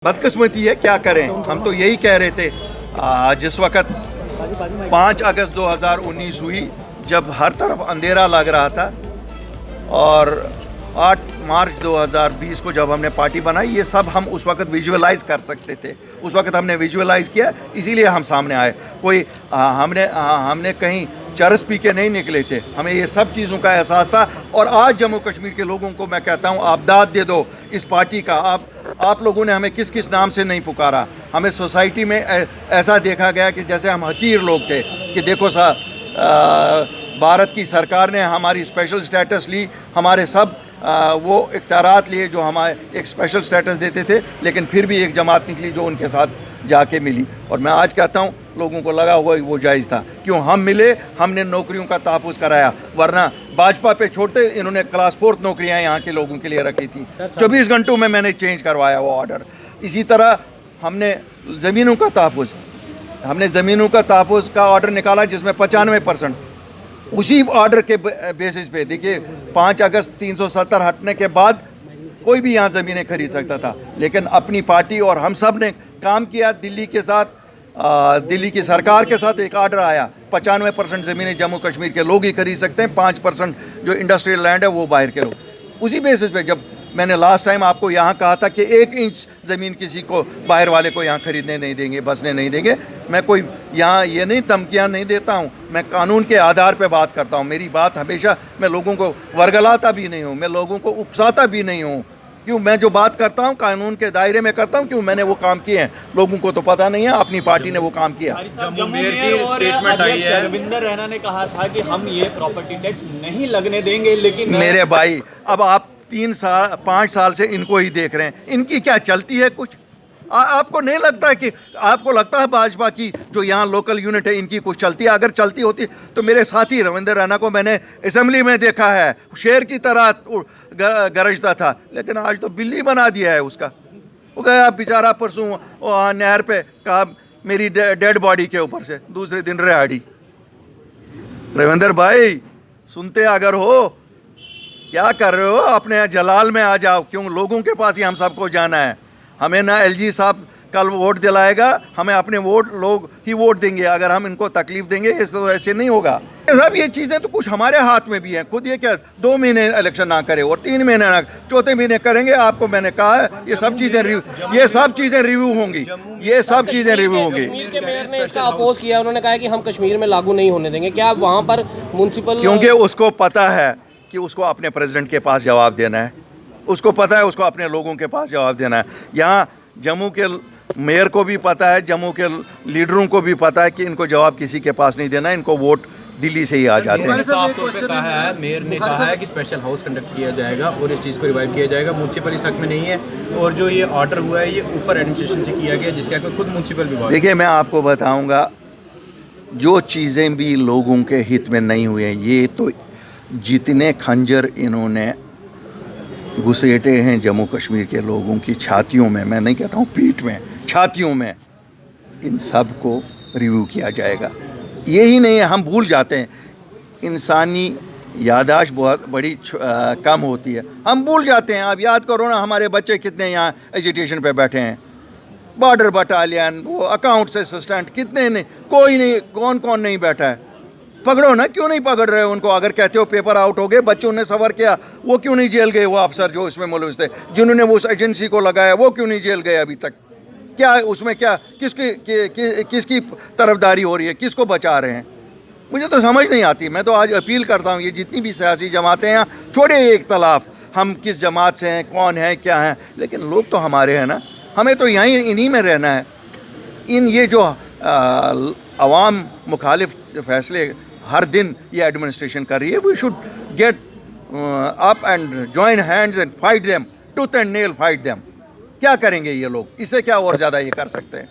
बदकिस्मती है, क्या करें। हम तो यही कह रहे थे जिस वक़्त 5 अगस्त 2019 हुई, जब हर तरफ अंधेरा लग रहा था, और 8 मार्च 2020 को जब हमने पार्टी बनाई, ये सब हम उस वक़्त विजुअलाइज़ कर सकते थे। उस वक़्त हमने विजुअलाइज़ किया, इसीलिए हम सामने आए। कोई हमने कहीं चरस पी के नहीं निकले थे, हमें ये सब चीज़ों का एहसास था। और आज जम्मू कश्मीर के लोगों को मैं कहता हूँ, आप दाद दे दो इस पार्टी का। आप लोगों ने हमें किस किस नाम से नहीं पुकारा। हमें सोसाइटी में ऐसा देखा गया कि जैसे हम हकीर लोग थे, कि देखो भारत की सरकार ने हमारी स्पेशल स्टेटस ली, हमारे सब वो इख्तियारात लिए जो हमारे एक स्पेशल स्टेटस देते थे, लेकिन फिर भी एक जमात निकली जो उनके साथ जाके मिली। और मैं आज कहता हूँ, लोगों को लगा हुआ वो जायज़ था। क्यों हम मिले, हमने नौकरियों का तहफ़्फ़ुज़ कराया, वरना भाजपा पे छोड़ते इन्होंने क्लास 4 नौकरियाँ यहाँ के लोगों के लिए रखी थी। 24 घंटों में मैंने चेंज करवाया वो ऑर्डर। इसी तरह हमने ज़मीनों का तहफ़्फ़ुज़ का ऑर्डर निकाला, जिसमें 95% उसी ऑर्डर के बेसिस पे। देखिए, 5 अगस्त 370 हटने के बाद कोई भी यहाँ ज़मीनें खरीद सकता था, लेकिन अपनी पार्टी और हम सब ने काम किया। दिल्ली के साथ, दिल्ली की सरकार के साथ एक ऑर्डर आया, 95% ज़मीनें जम्मू कश्मीर के लोग ही खरीद सकते हैं, 5% जो इंडस्ट्रियल लैंड है वो बाहर के लोग। उसी बेसिस पे जब मैंने लास्ट टाइम आपको यहाँ कहा था कि 1 इंच ज़मीन किसी को, बाहर वाले को यहाँ खरीदने नहीं देंगे, बसने नहीं देंगे। मैं कोई यहाँ ये नहीं धमकियाँ नहीं देता हूँ, मैं कानून के आधार पे बात करता हूँ। मेरी बात हमेशा, मैं लोगों को वर्गलाता भी नहीं हूँ, मैं लोगों को उकसाता भी नहीं हूँ। क्यों, मैं जो बात करता हूँ कानून के दायरे में करता हूँ। क्यों, मैंने वो काम किए हैं, लोगों को तो पता नहीं है, अपनी पार्टी ने वो काम किया। जम्मू मेयर की स्टेटमेंट आई है, रविंदर रैना ने कहा था कि हम ये प्रॉपर्टी टैक्स नहीं लगने देंगे। लेकिन मेरे भाई, अब आप 5 साल से इनको ही देख रहे हैं, इनकी क्या चलती है कुछ? आपको नहीं लगता है कि, आपको लगता है भाजपा की जो यहाँ लोकल यूनिट है इनकी कुछ चलती है? अगर चलती होती तो मेरे साथी रविंदर रैना को मैंने असेंबली में देखा है, शेर की तरह गरजता था, लेकिन आज तो बिल्ली बना दिया है उसका। वो गया बेचारा परसों नहर पे, कहा मेरी डेड बॉडी के ऊपर से, दूसरे दिन रिहाड़ी। रविंदर भाई, सुनते अगर हो, क्या कर रहे हो? अपने जलाल में आ जाओ। क्यों, लोगों के पास ही हम सबको जाना है। हमें ना एलजी साहब कल वोट दिलाएगा, हमें अपने लोग ही वोट देंगे। अगर हम इनको तकलीफ देंगे, इस तो ऐसे नहीं होगा। सब ये चीज़ें तो कुछ हमारे हाथ में भी हैं। खुद ये क्या 2 महीने इलेक्शन ना करे और 3 महीने ना, 4थे महीने करेंगे। आपको मैंने कहा है, ये सब चीज़ें रिव्यू होंगी। ये सब चीज़ें रिव्यू होंगी। कश्मीर के मेयर ने इसका अपोज किया, उन्होंने कहा कि हम कश्मीर में लागू नहीं होने देंगे। क्या वहाँ पर म्युनिसिपल, क्योंकि उसको पता है कि उसको अपने प्रेसिडेंट के पास जवाब देना है, उसको पता है उसको अपने लोगों के पास जवाब देना है। यहाँ जम्मू के मेयर को भी पता है, जम्मू के लीडरों को भी पता है कि इनको जवाब किसी के पास नहीं देना है, इनको वोट दिल्ली से ही आ जाते हैं। साफ तौर पे कहा है, मेयर ने कहा है कि स्पेशल हाउस कंडक्ट किया जाएगा और इस चीज़ को रिवाइव किया जाएगा। म्युनिसिपल इस हक में नहीं है, और जो ये ऑर्डर हुआ है ये ऊपर एडमिनिस्ट्रेशन से किया गया, जिसका खुद म्युनिसिपल विभाग। देखिए, मैं आपको बताऊँगा, जो चीज़ें भी लोगों के हित में नहीं हुई हैं, ये तो जितने खंजर इन्होंने घुसेटे हैं जम्मू कश्मीर के लोगों की छातियों में, मैं नहीं कहता हूँ पीठ में, छातियों में, इन सब को रिव्यू किया जाएगा। यही नहीं है, हम भूल जाते हैं, इंसानी याददाश्त बहुत बड़ी कम होती है, हम भूल जाते हैं। आप याद करो ना, हमारे बच्चे कितने यहाँ एजुकेशन पे बैठे हैं, बॉर्डर बटालियन, वो अकाउंट्स असिस्टेंट, कितने नहीं, कोई नहीं, कौन नहीं बैठा है? पकड़ो ना, क्यों नहीं पकड़ रहे हो उनको? अगर कहते हो पेपर आउट हो गए, बच्चों ने सफ़र किया, वो क्यों नहीं जेल गए? वो अफसर जो इसमें मुलविस थे, जिन्होंने वो उस एजेंसी को लगाया, वो क्यों नहीं जेल गए अभी तक? क्या उसमें, क्या किसकी तरफदारी हो रही है? किसको बचा रहे हैं? मुझे तो समझ नहीं आती। मैं तो आज अपील करता हूँ, ये जितनी भी सियासी जमातें हैं, छोड़े इख्तलाफ, हम किस जमात से हैं, कौन है, क्या हैं, लेकिन लोग तो हमारे हैं ना, हमें तो यहीं इन्हीं में रहना है। ये जो अवाम मुखालिफ फैसले हर दिन ये एडमिनिस्ट्रेशन कर रही है, we should get up and join hands and fight them, tooth and nail fight them. क्या करेंगे ये लोग? इससे क्या और ज़्यादा ये कर सकते हैं?